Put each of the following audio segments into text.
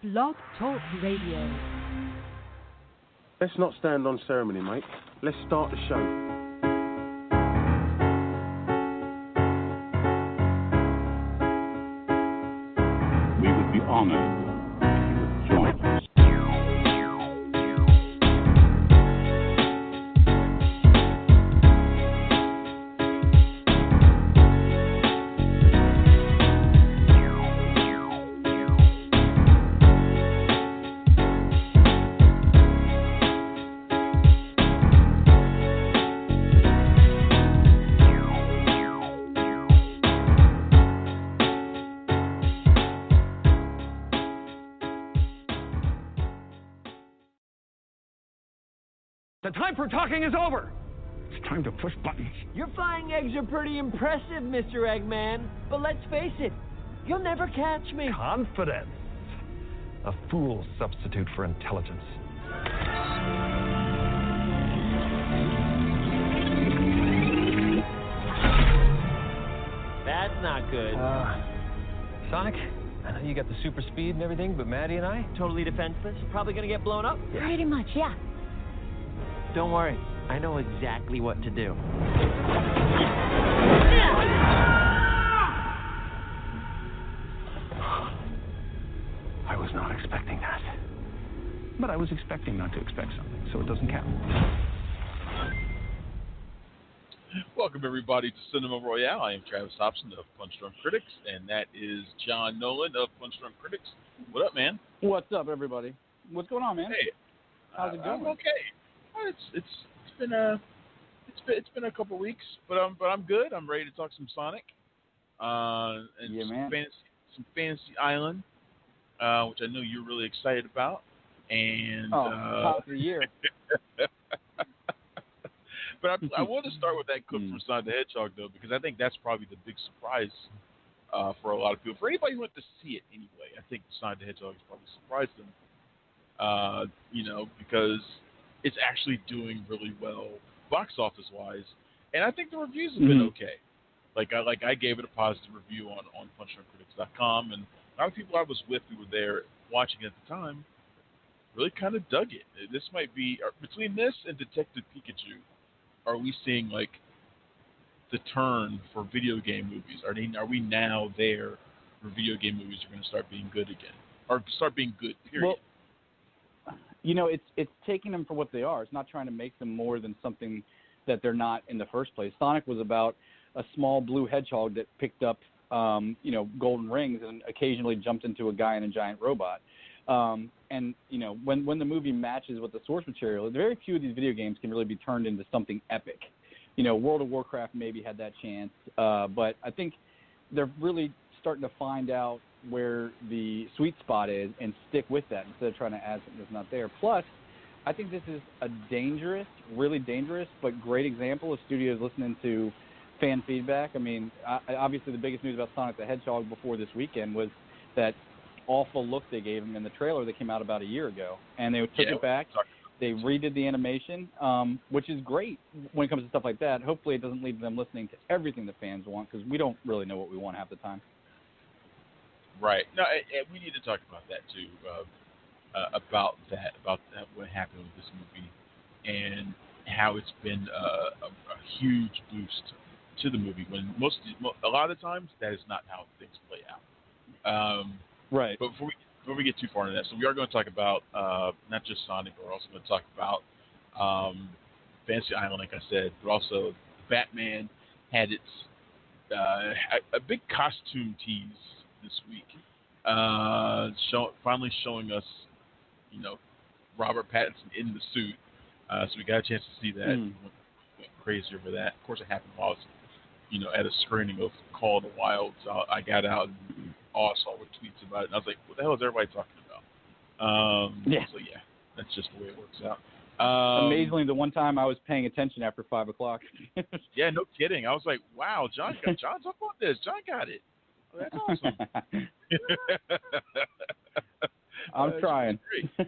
Blog Talk Radio. Let's not stand on ceremony, mate. Let's start the show. We would be honored if you would join us. The time for talking is over. It's time to push buttons. Your flying eggs are pretty impressive, Mr. Eggman. But let's face it, you'll never catch me. Confidence. A fool's substitute for intelligence. That's not good. Sonic, I know you got the super speed and everything, but Maddie and I? Totally defenseless. Probably gonna get blown up. Pretty much, yeah. Don't worry. I know exactly what to do. I was not expecting that. But I was expecting not to expect something, so it doesn't count. Welcome, everybody, to Cinema Royale. I am Travis Hopson of Punch Drunk Critics, and that is John Nolan of Punch Drunk Critics. What up, man? What's up, everybody? What's going on, man? Hey, how's it going? I'm okay. It's been a couple weeks, but I'm good. I'm ready to talk some Sonic, and yeah, some Fantasy Island, which I know you're really excited about. And top of the year. But I want to start with that clip from Sonic the Hedgehog, though, because I think that's probably the big surprise for a lot of people. For anybody who went to see it anyway, I think Sonic the Hedgehog has probably surprised them. Because it's actually doing really well box office wise, and I think the reviews have been okay. I gave it a positive review on punchdrunkcritics.com, and a lot of people I was with who were there watching at the time really kind of dug it. This might be between this and Detective Pikachu. Are we seeing like the turn for video game movies? Are we now there where video game movies are going to start being good again, or start being good? Period. Well, it's taking them for what they are. It's not trying to make them more than something that they're not in the first place. Sonic was about a small blue hedgehog that picked up, golden rings and occasionally jumped into a guy in a giant robot. When the movie matches with the source material, very few of these video games can really be turned into something epic. World of Warcraft maybe had that chance, but I think they're really starting to find out where the sweet spot is and stick with that instead of trying to add something that's not there. Plus, I think this is a really dangerous, but great example of studios listening to fan feedback. I mean, obviously the biggest news about Sonic the Hedgehog before this weekend was that awful look they gave him in the trailer that came out about a year ago. And they took it back. They redid the animation, which is great when it comes to stuff like that. Hopefully it doesn't lead to them listening to everything the fans want, because we don't really know what we want half the time. Right. No, we need to talk about that too. About what happened with this movie, and how it's been a huge boost to the movie. When a lot of times that is not how things play out. Right. But before we get too far into that, so we are going to talk about not just Sonic, but we're also going to talk about Fantasy Island, like I said, but also Batman had its a big costume tease this week, finally showing us, Robert Pattinson in the suit. So we got a chance to see that. Went crazy over that. Of course, it happened while I was, at a screening of Call of the Wild. So I got out and saw what tweets about it, and I was like, "What the hell is everybody talking about?" So yeah, that's just the way it works out. Amazingly, the one time I was paying attention after 5 o'clock. Yeah, no kidding. I was like, "Wow, John's up on this. John got it." Oh, that's awesome. I'm trying. We're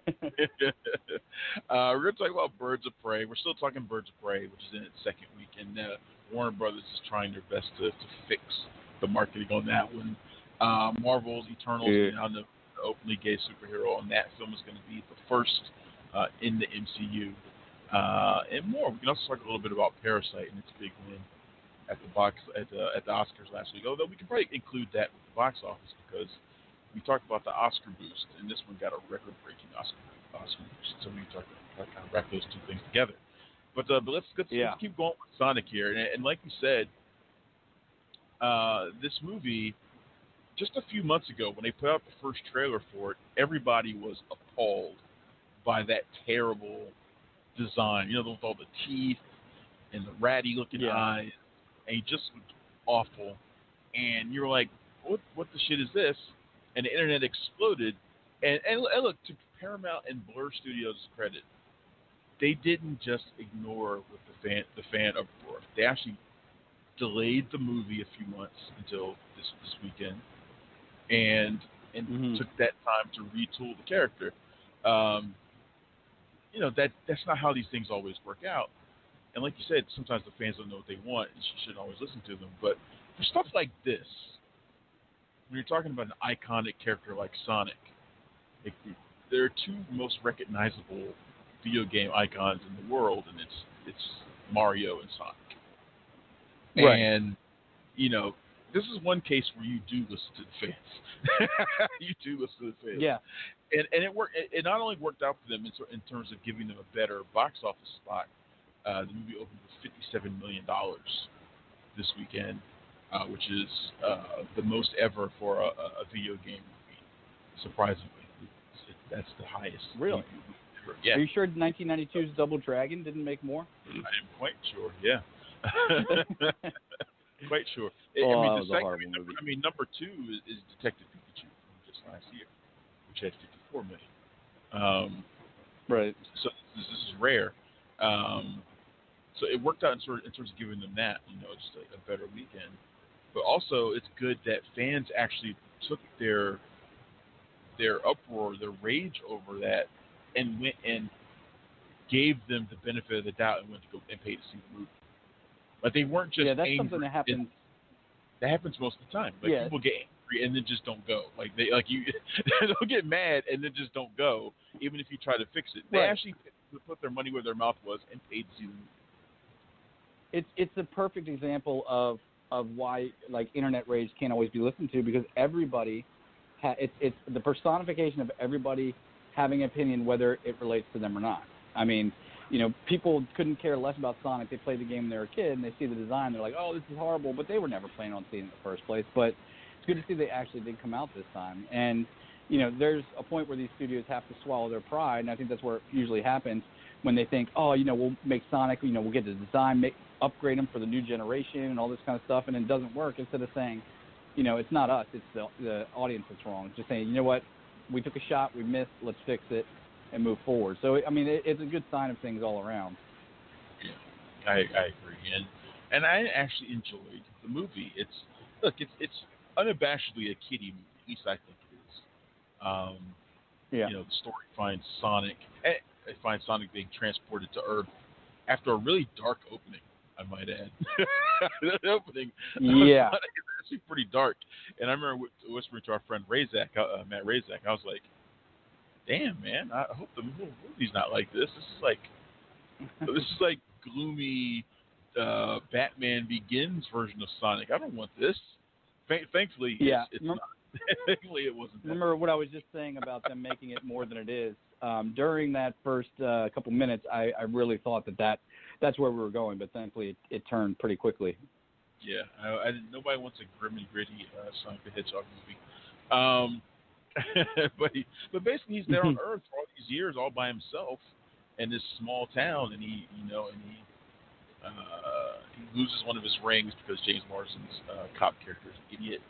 going to talk about Birds of Prey. We're still talking Birds of Prey, which is in its second week, and Warner Brothers is trying their best to fix the marketing on that one. Marvel's Eternals is now openly gay superhero, and that film is going to be the first in the MCU. And more. We can also talk a little bit about Parasite and its big win at the Oscars last week. Although we can probably include that with the box office because we talked about the Oscar boost, and this one got a record-breaking Oscar boost. So we talked about kind of wrap those two things together. But let's keep going with Sonic here. And like we said, this movie, just a few months ago, when they put out the first trailer for it, everybody was appalled by that terrible design. You know, with all the teeth and the ratty-looking eyes, and he just looked awful. And you were like, what the shit is this? And the internet exploded. And look, to Paramount and Blur Studios' credit, they didn't just ignore with the fan uproar. They actually delayed the movie a few months until this weekend, and took that time to retool the character. You know, that's not how these things always work out. And like you said, sometimes the fans don't know what they want, and you shouldn't always listen to them. But for stuff like this, when you're talking about an iconic character like Sonic, there are two most recognizable video game icons in the world, and it's Mario and Sonic. Right. And, you know, this is one case where you do listen to the fans. You do listen to the fans. Yeah. And it worked. It not only worked out for them in terms of giving them a better box office spot. The movie opened with $57 million this weekend, which is the most ever for a video game movie. Surprisingly, that's the highest. Really? Ever. Yeah. Are you sure 1992's Double Dragon didn't make more? I'm quite sure. Yeah. Quite sure. That was a horrible movie. I mean, number 2 is Detective Pikachu from just last year, which had $54 million. Right. So this is rare. So it worked out in terms of giving them that, you know, just a better weekend. But also, it's good that fans actually took their uproar, their rage over that, and went and gave them the benefit of the doubt and went to go and pay to see the movie. Like they weren't just that's angry. something that happens. That happens most of the time. Like people get angry and then just don't go. Like they'll get mad and then just don't go, even if you try to fix it. They actually put their money where their mouth was and paid to see the movie. It's a perfect example of why like internet rage can't always be listened to, because everybody it's the personification of everybody having an opinion whether it relates to them or not. I mean, you know, people couldn't care less about Sonic. They played the game when they were a kid and they see the design, they're like, oh, this is horrible, but they were never planning on seeing it in the first place. But it's good to see they actually did come out this time. And you know, there's a point where these studios have to swallow their pride, and I think that's where it usually happens when they think, oh, you know, we'll make Sonic, you know, we'll get the design, upgrade him for the new generation and all this kind of stuff, and it doesn't work. Instead of saying, you know, it's not us, it's the audience that's wrong. It's just saying, you know what, we took a shot, we missed, let's fix it and move forward. So, I mean, it's a good sign of things all around. Yeah, I agree. And I actually enjoyed the movie. It's unabashedly a kiddie movie, at least I think it is. You know, the story finds Sonic being transported to Earth after a really dark opening, I might add. That opening Sonic is actually pretty dark. And I remember whispering to our friend Matt Razak, I was like, damn, man, I hope the movie's not like this. This is like gloomy Batman Begins version of Sonic. I don't want this. Thankfully, it's not. Thankfully, it wasn't. Remember what I was just saying about them making it more than it is. During that first couple minutes, I really thought that's where we were going, but thankfully it turned pretty quickly. Yeah, nobody wants a grim and gritty Sonic the Hedgehog movie. But basically, he's there on Earth for all these years, all by himself, in this small town, and he loses one of his rings because James Marsden's cop character is an idiot,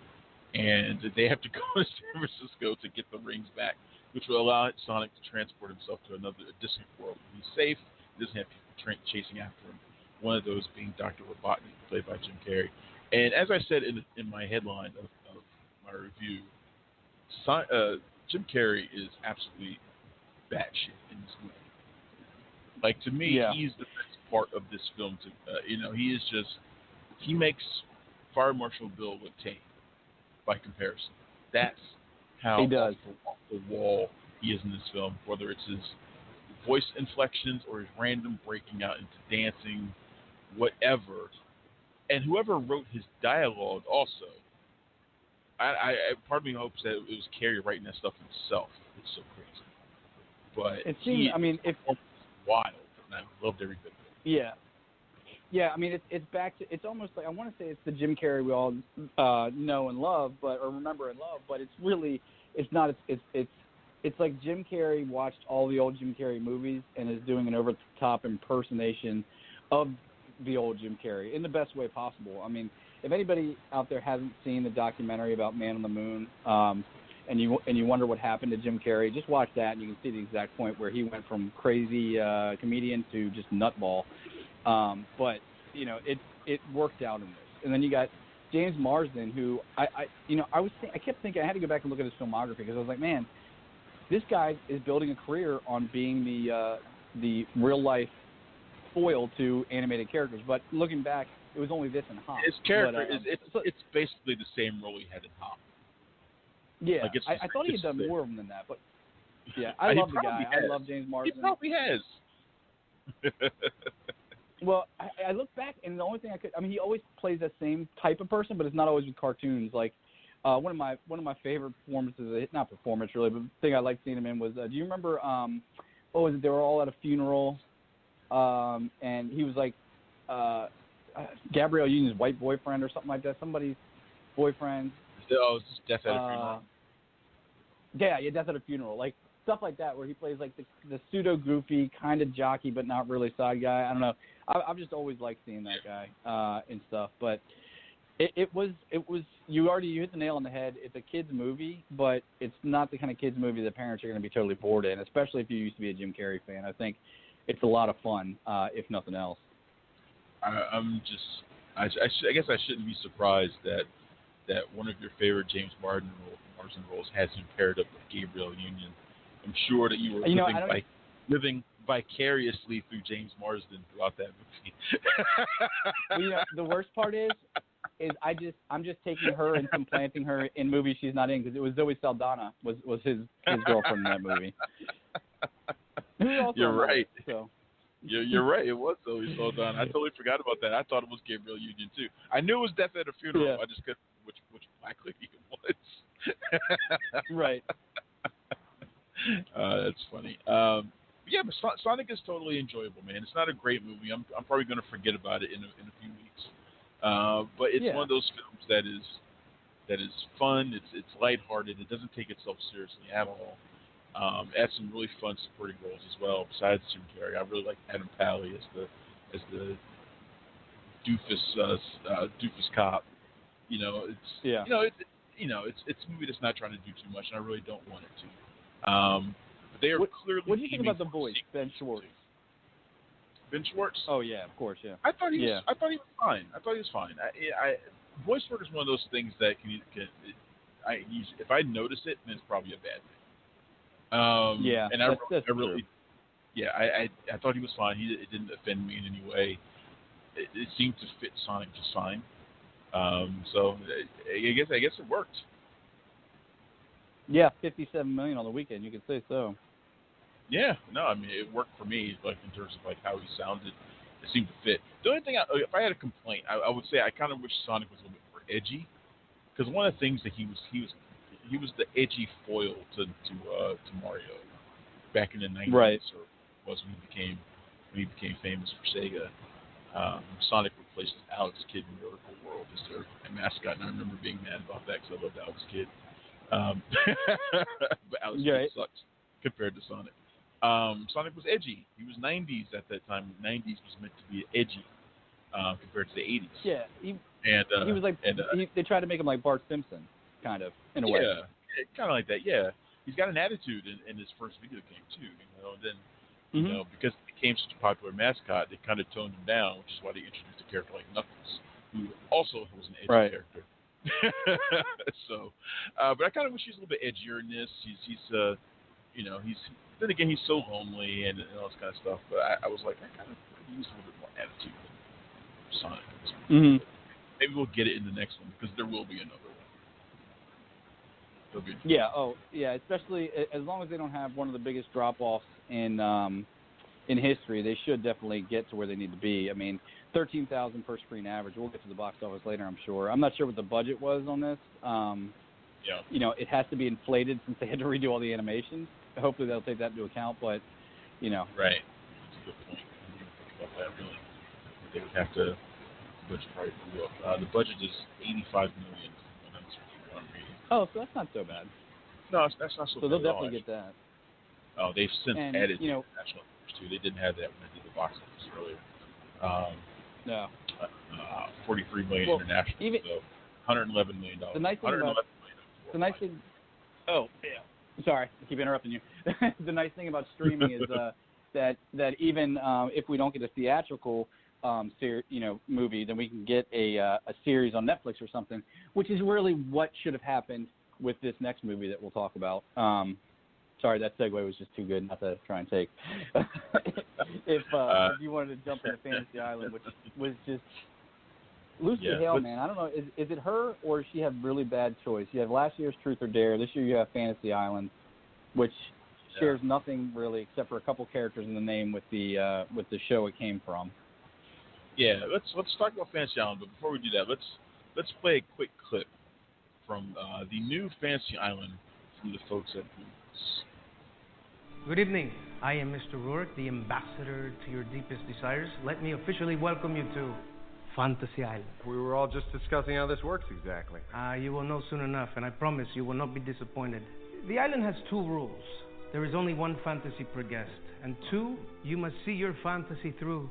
and they have to go to San Francisco to get the rings back, which will allow Sonic to transport himself to a distant world. He's safe. He doesn't have people chasing after him. One of those being Dr. Robotnik, played by Jim Carrey. And as I said in my headline of my review, Jim Carrey is absolutely batshit in this movie. Like, to me, he's the best part of this film. He makes Fire Marshal Bill look tame by comparison. That's how He does. off the wall he is in this film, whether it's his voice inflections or his random breaking out into dancing, whatever. And whoever wrote his dialogue also, I part of me hopes that it was Carey writing that stuff himself. It's so crazy. But It seems, if wild, and I loved every bit of it. Yeah. Yeah, I mean, it's back to, it's almost like, I want to say it's the Jim Carrey we all know and love, or remember and love, but it's really, it's not, it's like Jim Carrey watched all the old Jim Carrey movies and is doing an over-the-top impersonation of the old Jim Carrey in the best way possible. I mean, if anybody out there hasn't seen the documentary about Man on the Moon, and you wonder what happened to Jim Carrey, just watch that and you can see the exact point where he went from crazy comedian to just nutball. But it worked out in this. And then you got James Marsden, who I kept thinking I had to go back and look at his filmography because I was like, man, this guy is building a career on being the real life foil to animated characters. But looking back, it was only this and Hop. His character it's basically the same role he had in Hop. Yeah, like I thought he had done more of them than that, but yeah, I love the guy. I love James Marsden. He probably has. Well, I look back, and the only thing he always plays that same type of person, but it's not always with cartoons. Like one of my favorite performances, not performance really, but the thing I liked seeing him in was, do you remember? What was it? They were all at a funeral, and he was like Gabrielle Union's white boyfriend or something like that. Somebody's boyfriend. Oh, it's just Death at a Funeral. Yeah, Death at a Funeral. Like stuff like that, where he plays like the pseudo goofy kind of jockey, but not really side guy. I don't know. I've just always liked seeing that guy and stuff. But it was you hit the nail on the head. It's a kids movie, but it's not the kind of kids movie that parents are going to be totally bored in, especially if you used to be a Jim Carrey fan. I think it's a lot of fun, if nothing else. I guess I shouldn't be surprised that one of your favorite James Marsden roles has been paired up with Gabrielle Union. I'm sure that you were living vicariously through James Marsden throughout that movie. Well, the worst part is I'm just taking her and supplanting her in movies she's not in, because it was Zoe Saldana was his girlfriend in that movie. You're right. So. You're right. It was Zoe Saldana. I totally forgot about that. I thought it was Gabrielle Union too. I knew it was Death at a Funeral. Yeah. I just couldn't which Black Lady it was. Right. That's funny. Yeah, but Sonic is totally enjoyable, man. It's not a great movie. I'm probably going to forget about it in a few weeks. But it's one of those films that is fun. It's lighthearted. It doesn't take itself seriously at all. Had some really fun supporting roles as well. Besides Jim Carrey, I really like Adam Pally as the doofus cop. It's a movie that's not trying to do too much, and I really don't want it to. But they are clearly. What do you think about the voice, Ben Schwartz? Ben Schwartz? Oh yeah, of course, yeah. I thought he was fine. Voice work is one of those things that if I notice it, then it's probably a bad thing. And I really, I thought he was fine. It didn't offend me in any way. It seemed to fit Sonic just fine. So I guess it worked. Yeah, $57 million on the weekend. You could say so. Yeah, no, I mean it worked for me. Like in terms of like how he sounded, it seemed to fit. The only thing, if I had a complaint, I would say I kind of wish Sonic was a little bit more edgy, because one of the things that he was the edgy foil to Mario back in the 90s, right? Or was when he became famous for Sega. Sonic replaced Alex Kidd in Miracle World as their mascot, and I remember being mad about that because I loved Alex Kidd. But Alex Kidd sucks compared to Sonic. Sonic was edgy. He was 90s at that time. 90s was meant to be edgy compared to the 80s. Yeah, he was like they tried to make him like Bart Simpson, kind of in a way. Yeah, kind of like that. Yeah, he's got an attitude in his first video game too. And then because he became such a popular mascot, they kind of toned him down, which is why they introduced a character like Knuckles, who also was an edgy character. So, but I kind of wish he was a little bit edgier in this. Then again, he's so lonely and all this kind of stuff. But I was like, I kind of use a little bit more attitude than Sonic. Maybe we'll get it in the next one, because there will be another one. They'll be Yeah. Oh, yeah. Especially as long as they don't have one of the biggest drop-offs in history, they should definitely get to where they need to be. I mean, 13,000 per screen average. We'll get to the box office later, I'm sure. I'm not sure what the budget was on this. Yeah. You know, it has to be inflated since they had to redo all the animations. Hopefully they'll take that into account, but, you know. Right. That's a good point. I didn't even think about that, really. They would have to budget probably blew up. The budget is $85 million. When I'm reading. Oh, so that's not so bad. No, that's not so bad. So they'll at all, definitely get that. Oh, they've since And, added you know, international numbers, too. They didn't have that when they did the box office earlier. No. 43 million Well, international, even, so $111 million. The nice thing about the nice thing. Oh, yeah. Sorry, I keep interrupting you. The nice thing about streaming is that even if we don't get a theatrical movie, then we can get a series on Netflix or something, which is really what should have happened with this next movie that we'll talk about. Sorry, that segue was just too good not to try and take. If you wanted to jump into Fantasy Island, which was just Lucy Hale, man. I don't know, is it her or does she have really bad choice? You have last year's Truth or Dare. This year you have Fantasy Island, which shares nothing really except for a couple characters in the name with the show it came from. Yeah, let's talk about Fantasy Island, but before we do that, let's play a quick clip from the new Fantasy Island from the folks at Blumhouse. Good evening. I am Mr. Rourke, the ambassador to your deepest desires. Let me officially welcome you to Fantasy Island. We were all just discussing how this works exactly. You will know soon enough, and I promise you will not be disappointed. The island has 2 rules. There is only 1 fantasy per guest, and 2, you must see your fantasy through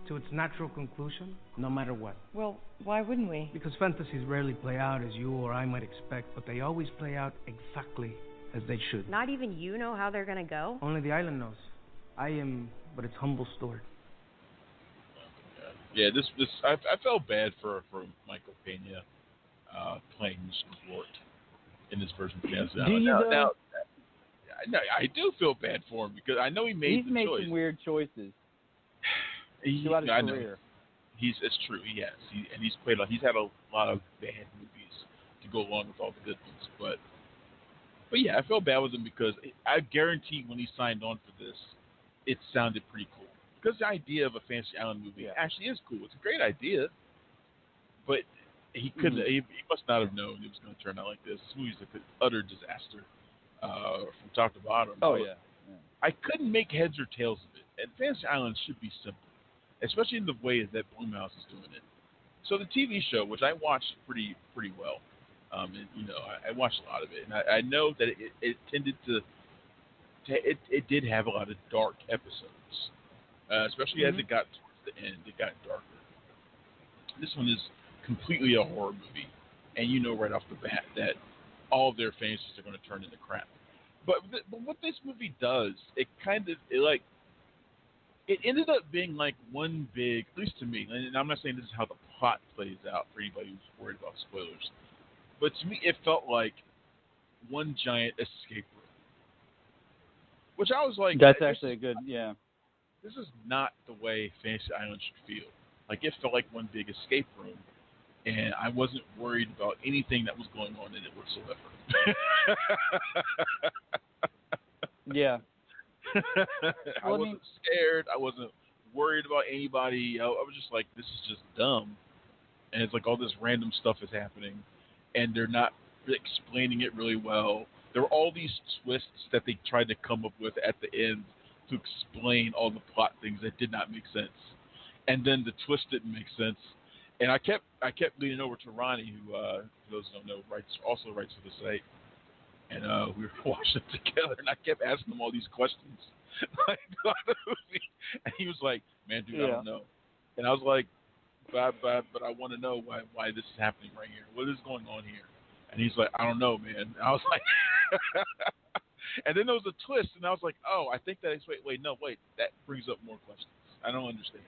to its natural conclusion, no matter what. Well, why wouldn't we? Because fantasies rarely play out as you or I might expect, but they always play out exactly as they should. Not even you know how they're gonna go? Only the island knows. I am but its humble steward. Yeah, I felt bad for Michael Pena playing Mr. Rourke in this version of Fantasy Island. Now, I do feel bad for him because I know he made He's made some weird choices throughout his career. It's true, he has. He's had a lot of bad movies to go along with all the good ones, but yeah, I felt bad with him because I guarantee when he signed on for this, it sounded pretty cool. Because the idea of a Fantasy Island movie actually is cool. It's a great idea, but he couldn't. He must not have known it was going to turn out like this. This movie's like an utter disaster from top to bottom. Oh yeah. I couldn't make heads or tails of it. And Fantasy Island should be simple, especially in the way that Blumhouse is doing it. So the TV show, which I watched pretty well, and I watched a lot of it, and I know that it tended to. It did have a lot of dark episodes. Especially as it got towards the end, it got darker. This one is completely a horror movie, and you know right off the bat that all of their fantasies are going to turn into crap. But what this movie does, it ended up being like one big, at least to me, and I'm not saying this is how the plot plays out for anybody who's worried about spoilers, but to me it felt like one giant escape room. Which I was like... That's actually a good, yeah. This is not the way Fantasy Island should feel. Like, it felt like one big escape room, and I wasn't worried about anything that was going on in it whatsoever. Yeah. I wasn't scared. I wasn't worried about anybody. I was just like, this is just dumb. And it's like all this random stuff is happening, and they're not explaining it really well. There were all these twists that they tried to come up with at the end to explain all the plot things that did not make sense, and then the twist didn't make sense. And I kept leaning over to Ronnie, who for those who don't know, also writes for the site, and we were watching it together, and I kept asking him all these questions like about the movie, and he was like, "Man, dude, I don't know," and I was like, "But I want to know why this is happening right here. What is going on here?" And he's like, "I don't know, man." And I was like. And then there was a twist, and I was like, "Oh, I think that that brings up more questions. I don't understand."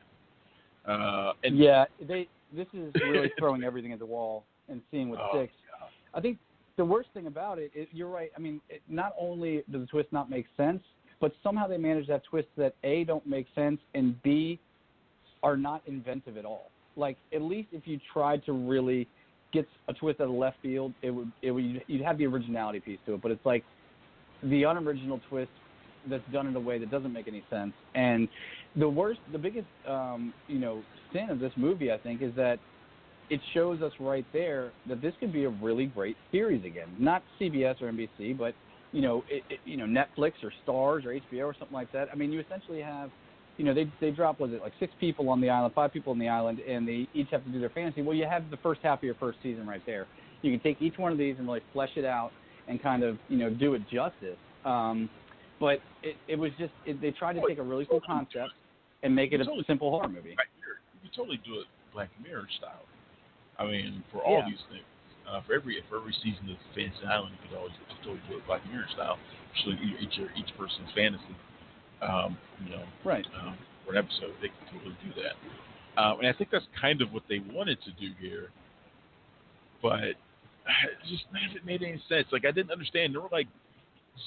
This is really throwing everything at the wall and seeing what sticks. God. I think the worst thing about it is, you're right. I mean, not only does the twist not make sense, but somehow they manage that twist that A, don't make sense, and B, are not inventive at all. Like, at least if you tried to really gets a twist out of left field, you'd have the originality piece to it, but it's like the unoriginal twist that's done in a way that doesn't make any sense. And the biggest, sin of this movie, I think, is that it shows us right there that this could be a really great series again. Not CBS or NBC, but, Netflix or Starz or HBO or something like that. I mean, you essentially have, they drop, 6 people on the island, 5 people on the island, and they each have to do their fantasy. Well, you have the first half of your first season right there. You can take each one of these and really flesh it out and kind of, do it justice. But it was just, they tried to take a really cool concept and make it a simple horror movie. You could totally do it Black Mirror style. I mean, for all these things, for every season of Fantasy Island, you could always totally do it Black Mirror style. Actually, each person's fantasy, right? For an episode, they could totally do that. And I think that's kind of what they wanted to do here, but it just hasn't made any sense. Like, I didn't understand. There were like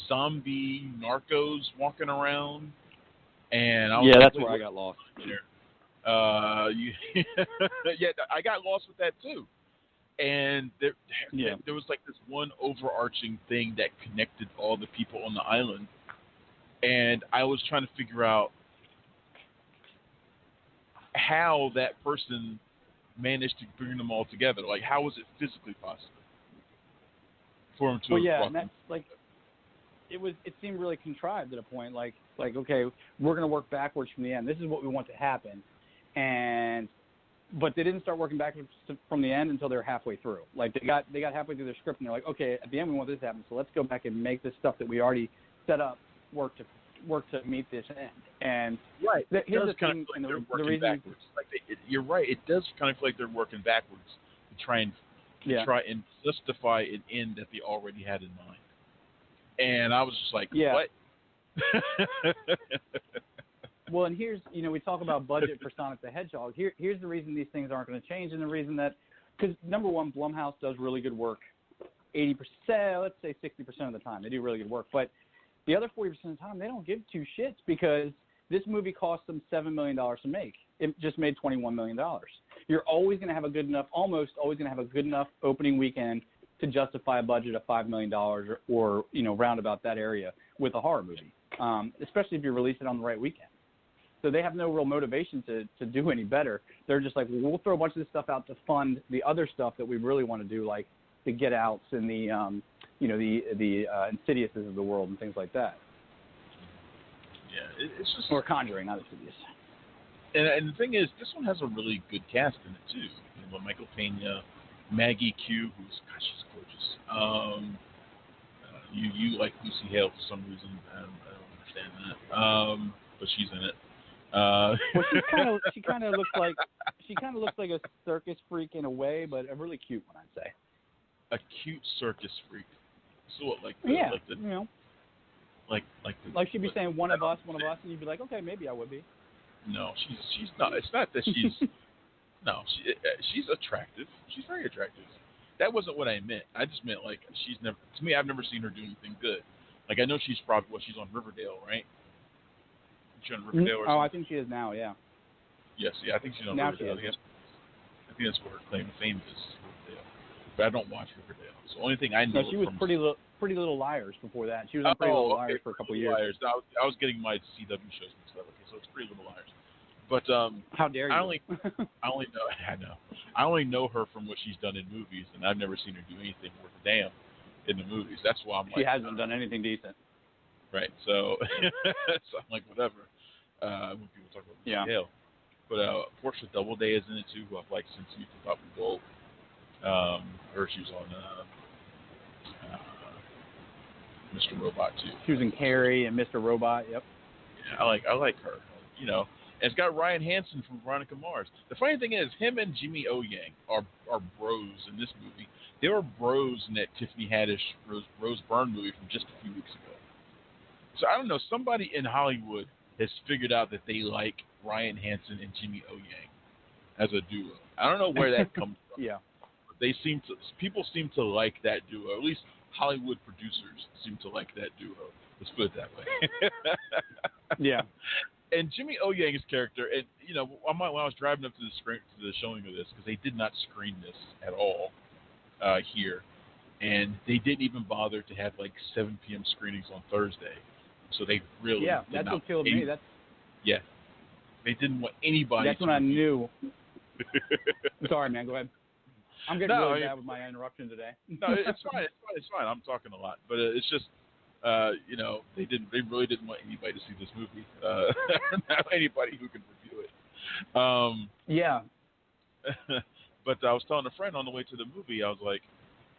zombie narcos walking around, and I was that's where I got lost. I got lost with that too. And there was like this one overarching thing that connected all the people on the island, and I was trying to figure out how that person managed to bring them all together. Like, how was it physically possible for him to? Well, and that's like. It seemed really contrived at a point. Like okay, we're going to work backwards from the end. This is what we want to happen, but they didn't start working backwards from the end until they were halfway through. Like they got halfway through their script and they're like, okay, at the end we want this to happen, so let's go back and make this stuff that we already set up work to meet this end. And here's the thing, like the reason backwards. You're right. It does kind of feel like they're working backwards to try and justify an end that they already had in mind. And I was just like, what? Well, and here's, we talk about budget for Sonic the Hedgehog. Here's the reason these things aren't going to change, and the reason that, because number one, Blumhouse does really good work 80%, let's say 60% of the time. They do really good work. But the other 40% of the time, they don't give two shits because this movie cost them $7 million to make. It just made $21 million. You're always going to have almost always going to have a good enough opening weekend to justify a budget of $5 million or round about that area with a horror movie, especially if you release it on the right weekend. So they have no real motivation to do any better. They're just like, we'll throw a bunch of this stuff out to fund the other stuff that we really want to do, like the Get Outs and the Insidiouses of the world and things like that. Yeah, it's just... Or Conjuring, not Insidious. And the thing is, this one has a really good cast in it, too. Michael Pena, Maggie Q, she's gorgeous. You like Lucy Hale for some reason. I don't understand that. But she's in it. Well, she kind of looks like a circus freak in a way, but a really cute one, I'd say. A cute circus freak. So what, like she'd be saying one of us, and you'd be like, okay, maybe I would be. No, she's not. It's not that she's. No, she's attractive. She's very attractive. That wasn't what I meant. I just meant like she's never. To me, I've never seen her do anything good. Like I know she's probably she's on Riverdale, right? She's on Riverdale or something. I think she is now. Yeah. Yes, yeah, I think she's on now Riverdale. She is. I think that's where her claim to fame is, Riverdale. But I don't watch Riverdale. So the only thing I know. No, she was Pretty Little Liars before that. She was on Pretty Little Liars for a couple of years. Liars. I was getting my CW shows mixed up. Okay, so it's Pretty Little Liars. But how dare you? I only know her from what she's done in movies, and I've never seen her do anything worth a damn in the movies. That's why I'm she hasn't done anything decent. Right. So, so I'm like, whatever. When people talk about Lucy Hale. But Portia Doubleday is in it too, who I've liked since Youth and Pop and Gold. She was on Mr. Robot too. She was in Carrie and Mr. Robot. Yep. Yeah, I like her. And it's got Ryan Hansen from Veronica Mars. The funny thing is, him and Jimmy O Yang are bros in this movie. They were bros in that Tiffany Haddish Rose Byrne movie from just a few weeks ago. So I don't know. Somebody in Hollywood has figured out that they like Ryan Hansen and Jimmy O Yang as a duo. I don't know where that comes from. Yeah. But people seem to like that duo. At least Hollywood producers seem to like that duo. Let's put it that way. Yeah. And Jimmy O Yang's character, and when I was driving up to the showing of this, because they did not screen this at all, here, and they didn't even bother to have like 7 p.m. screenings on Thursday. So they really did that's not what killed me. Yeah, they didn't want anybody. That's when I knew. Sorry, man. Go ahead. I'm getting really bad with my interruption today. No, it's fine. It's fine. I'm talking a lot, but it's just, they really didn't want anybody to see this movie. Not anybody who could review it. Yeah. But I was telling a friend on the way to the movie, I was like,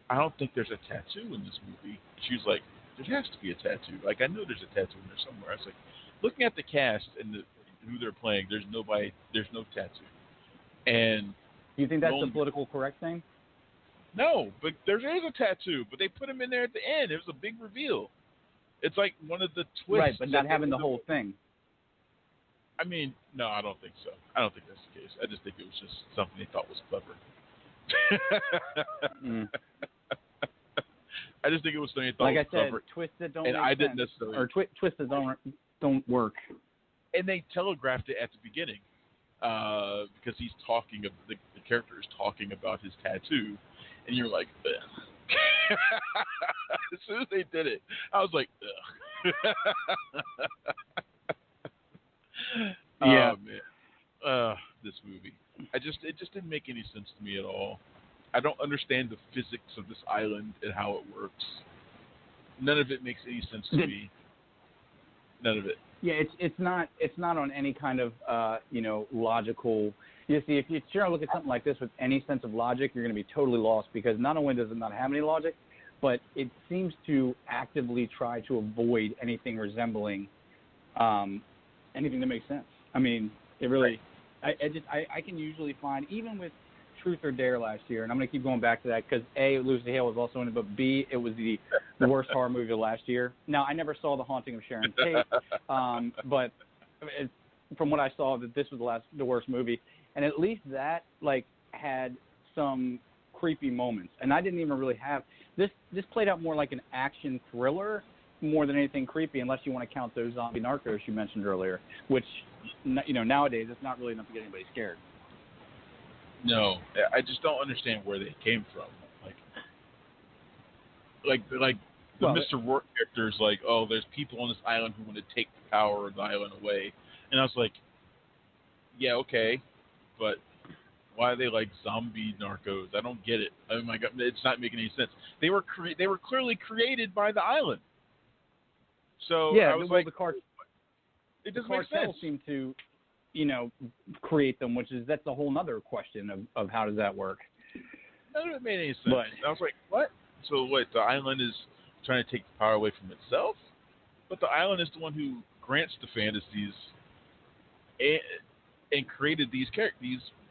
I don't think there's a tattoo in this movie. She was like, there has to be a tattoo. Like, I know there's a tattoo in there somewhere. I was like, looking at the cast and who they're playing, there's no tattoo. And you think that's the political correct thing? No, but there is a tattoo, but they put him in there at the end. It was a big reveal. It's like one of the twists. Right, but not having the whole thing. I mean, no, I don't think so. I don't think that's the case. I just think it was just something they thought was clever. I just think it was something they thought was clever. Like I said, twists that don't and make I sense. didn't necessarily. Or twists that don't work. And they telegraphed it at the beginning because he's talking. The character is talking about his tattoo, and you're like, ugh. As soon as they did it, I was like, ugh. Yeah. Oh, man. This movie. It just didn't make any sense to me at all. I don't understand the physics of this island and how it works. None of it makes any sense to me. None of it. Yeah, it's not on any kind of logical. You see, if you try to look at something like this with any sense of logic, you're going to be totally lost, because not only does it not have any logic, but it seems to actively try to avoid anything resembling anything that makes sense. I mean, it really. I can usually find, even with Truth or Dare last year, and I'm going to keep going back to that because A, Lucy Hale was also in it, but B, it was the worst horror movie of last year. Now, I never saw The Haunting of Sharon Tate, but from what I saw, that this was the worst movie, and at least that had some creepy moments, and I didn't even really have this. This played out more like an action thriller more than anything creepy, unless you want to count those zombie narcos you mentioned earlier, which nowadays it's not really enough to get anybody scared. No, I just don't understand where they came from. Like the Mr. Rourke character is like, oh, there's people on this island who want to take the power of the island away, and I was like, yeah, okay, but why are they like zombie narcos? I don't get it. Oh my God, it's not making any sense. They were clearly created by the island. So yeah, I was like, the cartel seemed to, create them, that's a whole other question of how does that work. None of it made any sense. I was like, what? So what? The island is trying to take the power away from itself, but the island is the one who grants the fantasies and created these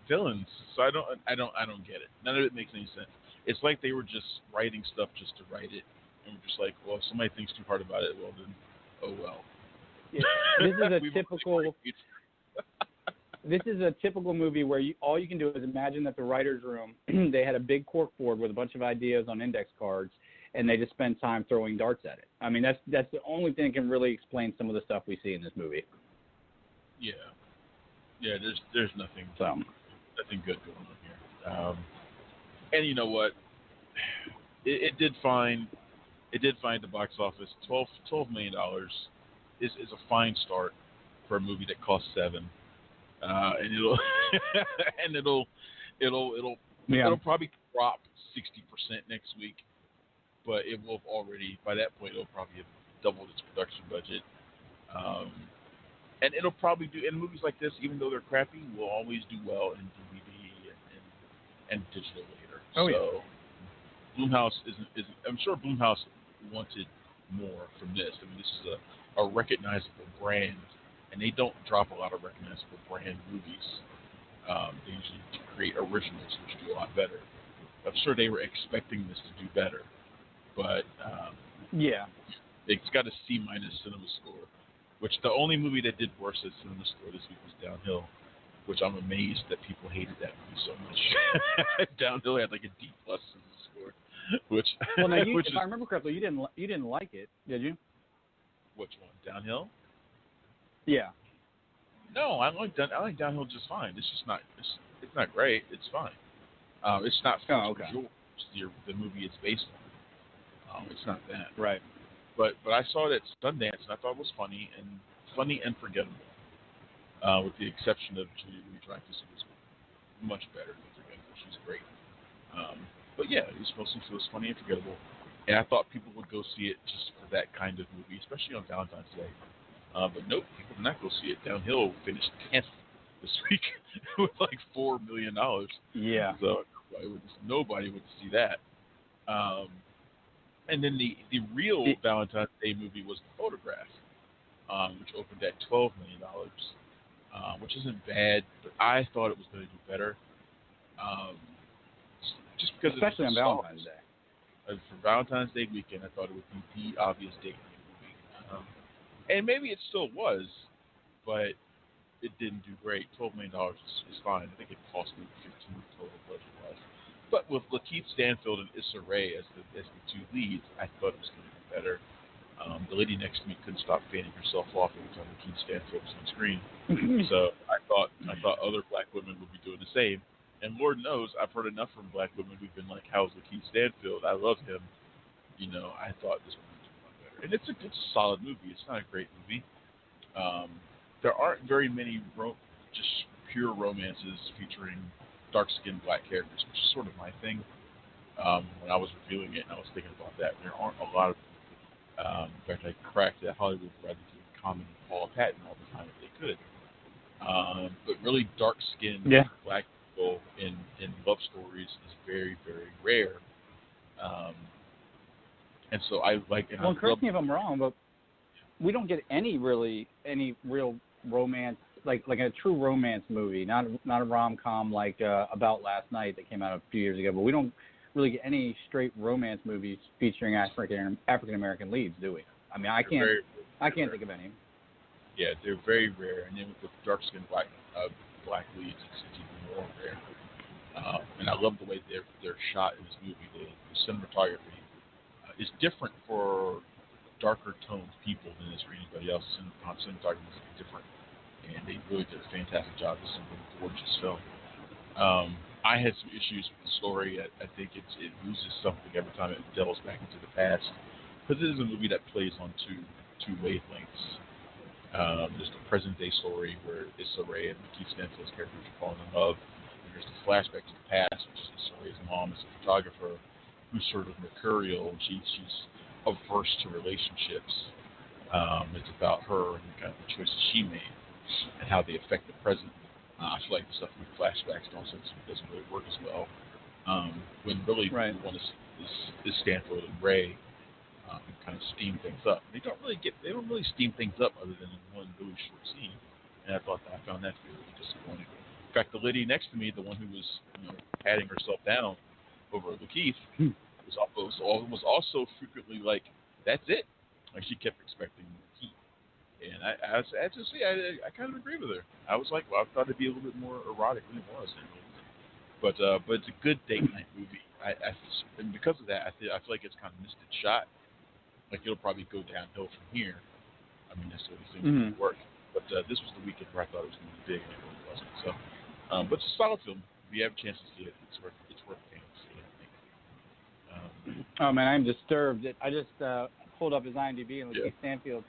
villains. So I don't get it. None of it makes any sense. It's like they were just writing stuff just to write it, and we're just like, well, if somebody thinks too hard about it, well then, oh well. Yeah, this is a typical. This is a typical movie where all you can do is imagine that the writer's room, they had a big corkboard with a bunch of ideas on index cards, and they just spent time throwing darts at it. I mean, that's the only thing that can really explain some of the stuff we see in this movie. Yeah. Yeah, there's nothing good going on here. And you know what? It did find the box office. $12 million is a fine start for a movie that cost $7 million. And it'll probably drop 60% next week, but it will have already, by that point, it'll probably have doubled its production budget. And it'll probably do, in movies like this, even though they're crappy, will always do well in DVD and digital later. Oh, so Blumhouse isn't. I'm sure Blumhouse wanted more from this. I mean, this is a recognizable brand. And they don't drop a lot of recognizable brand movies. They usually create originals, which do a lot better. I'm sure they were expecting this to do better, but yeah, it's got a C- cinema score. Which the only movie that did worse at cinema score this week was Downhill, which I'm amazed that people hated that movie so much. Downhill had like a D+ cinema score, which well, now if I remember correctly, you didn't like it, did you? Which one? Downhill? Yeah. No, I like Downhill just fine. It's just not. It's not great. It's fine. It's not. Oh, okay. the movie it's based on. It's not that. Right. But I saw it at Sundance, and I thought it was funny and forgettable. With the exception of Julia Louis-Dreyfus, who was much better than forgettable. She's great. But yeah, it mostly feels funny and forgettable. And I thought people would go see it just for that kind of movie, especially on Valentine's Day. But nope, people did not go see it. Downhill finished 10th this week with like $4 million. Yeah. So nobody would see that. And then the real Valentine's Day movie was The Photograph, which opened at $12 million, which isn't bad, but I thought it was going to do better. Just because especially on Valentine's Day. For Valentine's Day weekend, I thought it would be the obvious date night movie. And maybe it still was, but it didn't do great. $12 million is fine. I think it cost me $15 total budget-wise. But with Lakeith Stanfield and Issa Rae as the two leads, I thought it was going to be better. The lady next to me couldn't stop fanning herself off every time Lakeith Stanfield was on screen. So I thought other black women would be doing the same. And Lord knows, I've heard enough from black women who've been like, "How's Lakeith Stanfield? I love him." I thought this one would do a lot better. And it's a solid movie. It's not a great movie. There aren't very many just pure romances featuring dark-skinned black characters, which is sort of my thing. When I was reviewing it, and I was thinking about that, there aren't a lot of. In fact, I cracked that Hollywood would rather do Common and Paula Patton all the time if they could. But really dark-skinned black people in love stories is very, very rare. And so I like. Well, correct me if I'm wrong, but we don't get any real romance, like a true romance movie, not a rom-com like About Last Night that came out a few years ago. But we don't really get any straight romance movies featuring African American leads, do we? I mean, I can't think of any. Yeah, they're very rare, and then with the dark-skinned black leads, it's even more rare. And I love the way they're shot in this movie. The cinematography is different for darker toned people than it is for anybody else. Cinematography is different, and they really did a fantastic job. This is a gorgeous film. I had some issues with the story. I think it loses something every time it delves back into the past, because it is a movie that plays on two wavelengths. There's the present day story where Issa Rae and Lakeith Stanfield's characters are falling in love. And there's the flashback to the past, which is Issa Rae's mom as a photographer who's sort of mercurial, and she's averse to relationships. It's about her and kind of the choices she made and how they affect the present. I feel like the stuff with flashbacks doesn't really work as well. When really what you want to see is Stanfield and Ray kind of steam things up. They don't really steam things up other than in one really short scene. And I found that to be really disappointing. In fact, the lady next to me, the one who was patting herself down over Lakeith, was also frequently like, "That's it." Like she kept expecting heat. And I kind of agree with her. I was like, well, I thought it'd be a little bit more erotic than it was. But it's a good date night movie. And because of that, I feel like it's kind of missed its shot. Like it'll probably go downhill from here. I mean, that's the only thing that would work. But this was the weekend where I thought it was going to be big, and it really wasn't. So, but it's a solid film. If you have a chance to see it, it's worth paying to see it, I think. Oh man, I'm disturbed. I just pulled up his IMDb, and Lakeith Stanfield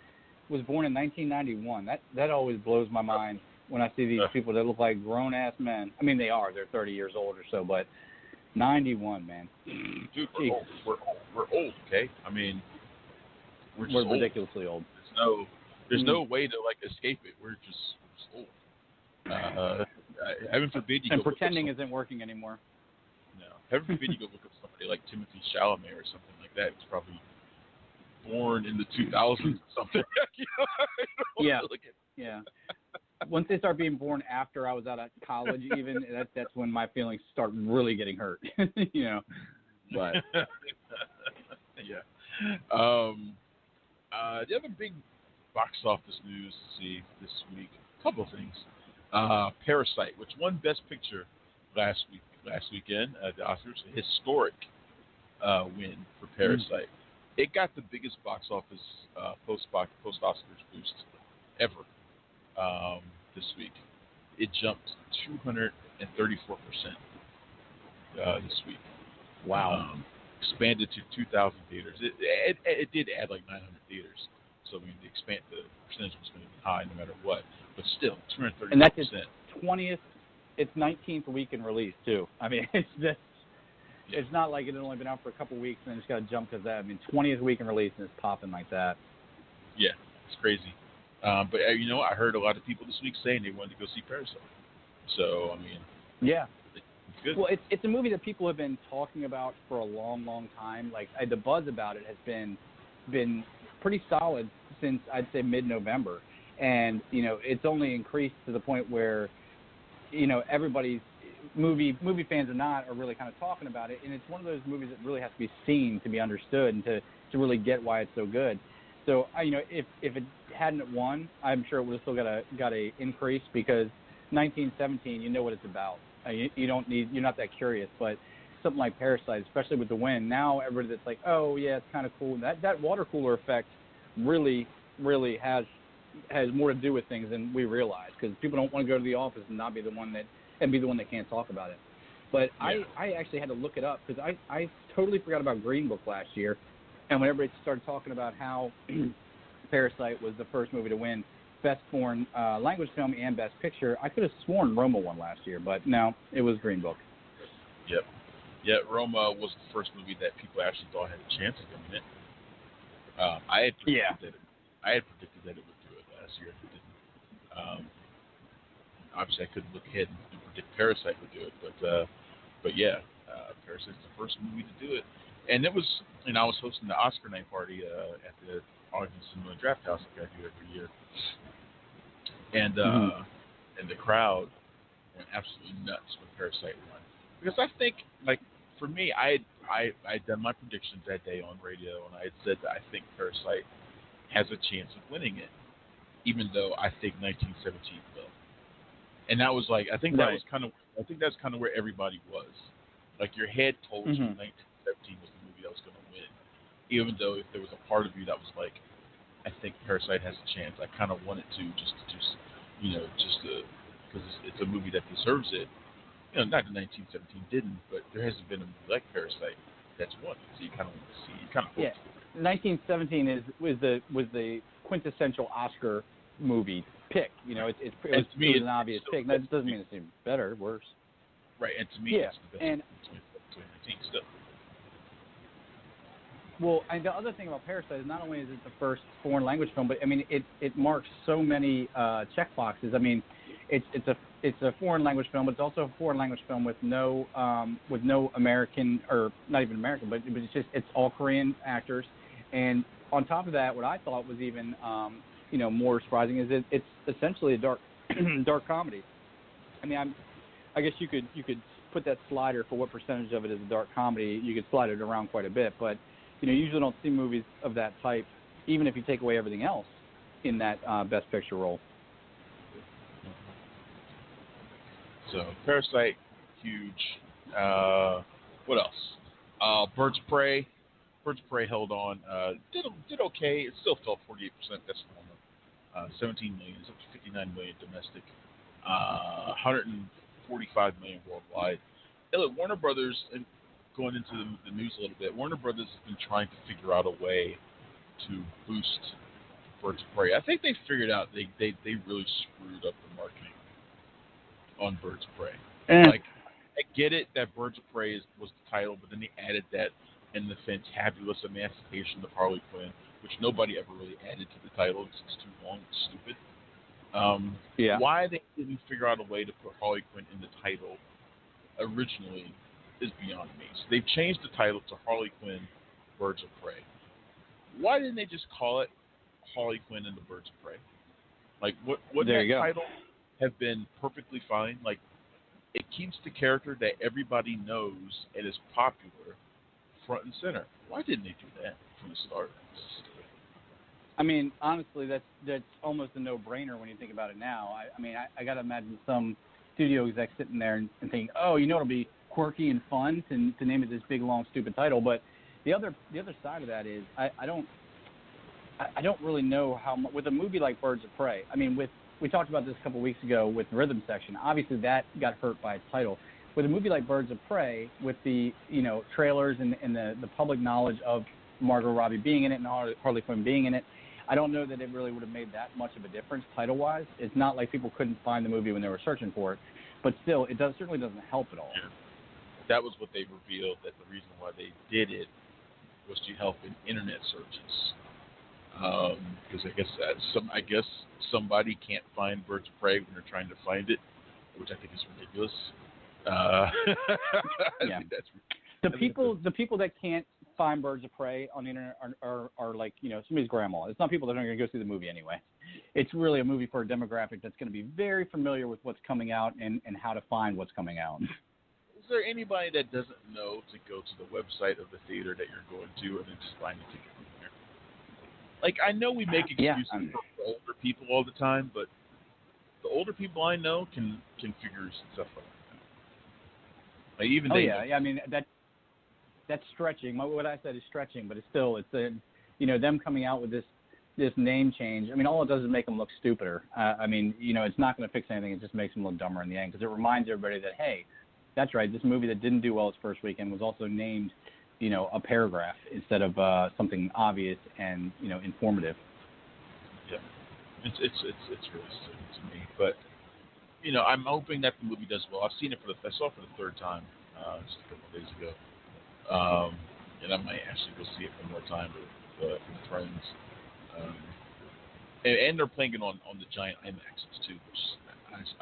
was born in 1991. That always blows my mind when I see these people that look like grown-ass men. I mean, they are. They're 30 years old or so, but 91, man. Dude, we're old, okay? I mean, we're ridiculously old. There's no way to, escape it. We're just old. Heaven forbid you and go pretending isn't working anymore. No. Heaven forbid you go look at somebody like Timothy Chalamet or something like that. Who's probably born in the 2000s or something. Yeah. Once they start being born after I was out of college, even that's when my feelings start really getting hurt. But yeah. The other big box office news to see this week, a couple of things. Parasite, which won Best Picture last weekend at the Oscars, a historic win for Parasite. It got the biggest box office post-Oscars boost ever this week. It jumped 234% this week. Wow. Expanded to 2,000 theaters. It did add like 900 theaters. So I mean, the percentage was going to be high no matter what. But still, 230%. And that's its 20th, its 19th week in release too. I mean, it's just. Yeah. It's not like it had only been out for a couple weeks and then just got to jump to that. I mean, 20th week in release and it's popping like that. Yeah, it's crazy. But you know, I heard a lot of people this week saying they wanted to go see Parasite. So I mean, yeah, it's good. Well, it's a movie that people have been talking about for a long, long time. Like the buzz about it has been pretty solid since I'd say mid-November, and you know, it's only increased to the point where, you know, everybody's movie fans or not are really kind of talking about it, and it's one of those movies that really has to be seen to be understood and to really get why it's so good. So you know, if it hadn't won, I'm sure it would have still got a increase, because 1917, you know what it's about. You're not that curious, but something like Parasite, especially with the win, now everybody that's like, oh yeah, it's kind of cool. That water cooler effect really has more to do with things than we realize, because people don't want to go to the office and not be the one that can't talk about it. But yeah. I actually had to look it up, because I totally forgot about Green Book last year, and when everybody started talking about how Parasite was the first movie to win Best Foreign Language Film and Best Picture, I could have sworn Roma won last year, but no, it was Green Book. Yep. Yeah, Roma was the first movie that people actually thought had a chance of winning it. I had predicted that it would do it last year. It didn't. Obviously, I couldn't look ahead and predict Parasite would do it, but yeah, Parasite's the first movie to do it. And it was, and I was hosting the Oscar night party at the Arlington Cinema Draft House like I do every year, and the crowd went absolutely nuts when Parasite won, because I think, like, for me, I had done my predictions that day on radio, and I had said that I think Parasite has a chance of winning it, even though I think 1917 will. And that was like, I think that's kind of where everybody was. Like, your head told you 1917 was the movie that was going to win, even though if there was a part of you that was like, I think Parasite has a chance. I kind of wanted to just because it's a movie that deserves it. You know, not that 1917 didn't, but there hasn't been a movie like Parasite that's won. So you kind of want to see. You kind of hope. Yeah, 1917 was the quintessential Oscar movie pick. You know, it was an obvious pick. That doesn't mean it's any better, worse. Right, and to me, it's the best. And 2019 still. Well, and the other thing about Parasite is not only is it the first foreign language film, but I mean it marks so many check boxes. I mean, it's a foreign language film, but it's also a foreign language film with no American, or not even American, but it's all Korean actors. And on top of that, what I thought was even more surprising is it's essentially a dark comedy. I mean, I guess you could put that slider for what percentage of it is a dark comedy. You could slide it around quite a bit, but you usually don't see movies of that type, even if you take away everything else in that Best Picture role. So Parasite, huge. What else? Birds of Prey. Birds of Prey held on. Did okay. It still fell 48%. That's normal. 17 million. It's up to 59 million domestic. 145 million worldwide. Hey, look, Warner Brothers, and going into the news a little bit, Warner Brothers has been trying to figure out a way to boost Birds of Prey. I think they figured out they really screwed up the marketing on Birds of Prey. Like, I get it that Birds of Prey was the title, but then they added that and the fantabulous emancipation of Harley Quinn, which nobody ever really added to the title. It's too long. It's stupid. Why they didn't figure out a way to put Harley Quinn in the title originally is beyond me. So they've changed the title to Harley Quinn, Birds of Prey. Why didn't they just call it Harley Quinn and the Birds of Prey? Like, wouldn't that title have been perfectly fine? Like, it keeps the character that everybody knows and is popular front and center. Why didn't they do that from the start? I mean, honestly, that's almost a no-brainer when you think about it now. I got to imagine some studio exec sitting there and thinking, oh, it'll be quirky and fun to name it this big, long, stupid title. But the other side of that is I don't really know how much, with a movie like Birds of Prey. I mean, we talked about this a couple weeks ago with Rhythm Section. Obviously, that got hurt by its title. with a movie like Birds of Prey, with the trailers and the public knowledge of Margot Robbie being in it and Harley Quinn being in it, I don't know that it really would have made that much of a difference title-wise. It's not like people couldn't find the movie when they were searching for it, but still, it certainly doesn't help at all. That was what they revealed, that the reason why they did it was to help in internet searches. Because I guess somebody can't find Birds of Prey when they're trying to find it, which I think is ridiculous. I think that's ridiculous. The people that can't find Birds of Prey on the internet are like somebody's grandma. It's not people that are going to go see the movie anyway. It's really a movie for a demographic that's going to be very familiar with what's coming out and how to find what's coming out. Is there anybody that doesn't know to go to the website of the theater that you're going to and then just find a ticket from there? Like, I know we make excuses for older people all the time, but the older people I know can figure stuff out. Like, even they know. I mean, that's stretching. What I said is stretching, but it's them coming out with this name change. I mean, all it does is make them look stupider. It's not going to fix anything. It just makes them look dumber in the end, because it reminds everybody that, hey, that's right, this movie that didn't do well its first weekend was also named, a paragraph instead of something obvious and, informative. Yeah, it's really stupid to me, but I'm hoping that the movie does well. I've seen it I saw it for the third time just a couple of days ago, and I might actually go see it one more time with friends. And they're playing it on the giant IMAXs too, which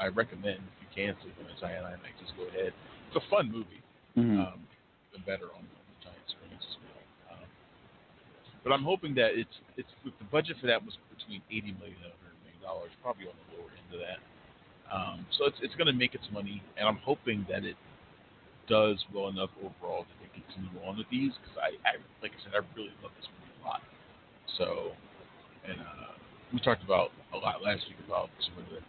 I recommend. If you can see it on the giant IMAX, just go ahead. It's a fun movie. Mm-hmm. Even better on the giant screens as well. But I'm hoping that it's the budget for that was between $80 million and $100 million, probably on the lower end of that. So it's going to make its money, and I'm hoping that it does well enough overall that they continue on with these, because I like I said, I really love this movie a lot. So, and we talked about a lot last week about some of the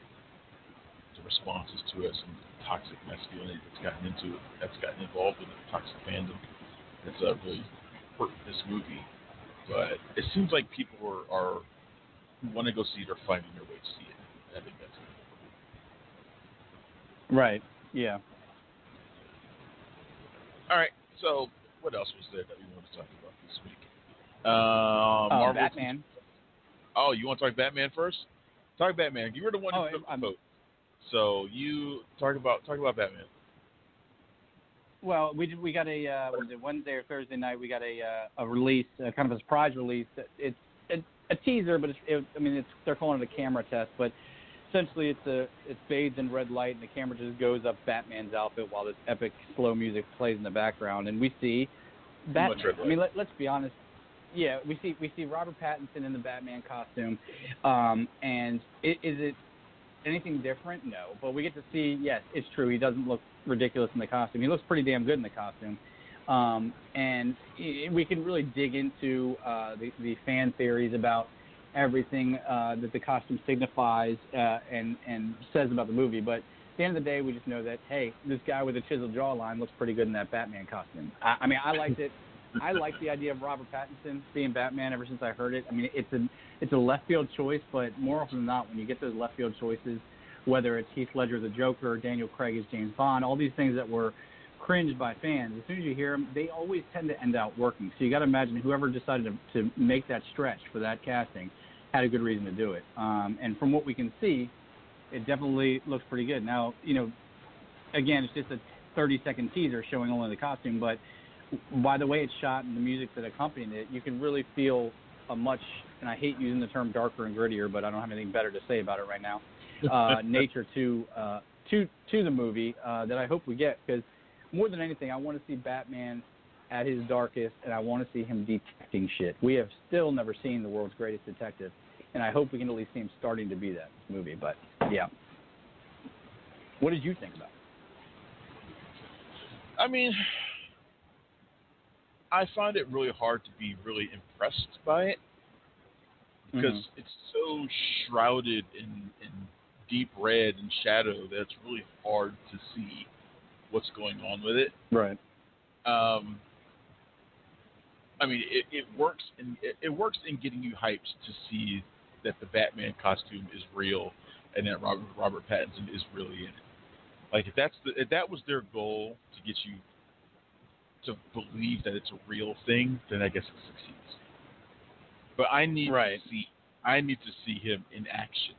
responses to us and the toxic masculinity that's gotten involved in the toxic fandom. That's really hurt this movie. But it seems like people are who want to go see it are finding their way to see it. I think that's it. Right. Yeah. All right. So what else was there that we want to talk about this week? Batman. Oh, you want to talk Batman first? Talk Batman. You were the one who took the vote. So you talk about Batman. Well, we got a Wednesday or Thursday night. We got a release, kind of a surprise release. It's a teaser, but they're calling it a camera test. But essentially, it's bathed in red light, and the camera just goes up Batman's outfit while this epic slow music plays in the background, and we see Batman. I mean, let's be honest. Yeah, we see Robert Pattinson in the Batman costume, and is it anything different? No, but we get to see. Yes, it's true. He doesn't look ridiculous in the costume. He looks pretty damn good in the costume, and we can really dig into the fan theories about everything that the costume signifies and says about the movie. But at the end of the day, we just know that, hey, this guy with a chiseled jawline looks pretty good in that Batman costume. I liked it. I like the idea of Robert Pattinson being Batman ever since I heard it. I mean, it's a left field choice, but more often than not, when you get those left field choices, whether it's Heath Ledger the Joker or Daniel Craig as James Bond, all these things that were cringed by fans, as soon as you hear them, they always tend to end out working. So you got to imagine whoever decided to make that stretch for that casting had a good reason to do it. And from what we can see, it definitely looks pretty good. Now, again, it's just a 30-second teaser showing only the costume, but by the way it's shot and the music that accompanied it, you can really feel a much, and I hate using the term darker and grittier, but I don't have anything better to say about it right now, nature to the movie that I hope we get, because more than anything, I want to see Batman at his darkest, and I want to see him detecting shit. We have still never seen the world's greatest detective, and I hope we can at least see him starting to be that movie. But, yeah. What did you think about it? I mean, I find it really hard to be really impressed by it because it's so shrouded in deep red and shadow that it's really hard to see what's going on with it. Right. I mean, it works in getting you hyped to see that the Batman costume is real and that Robert Pattinson is really in it. Like if that was their goal to get you to believe that it's a real thing, then I guess it succeeds. But I need to see him in action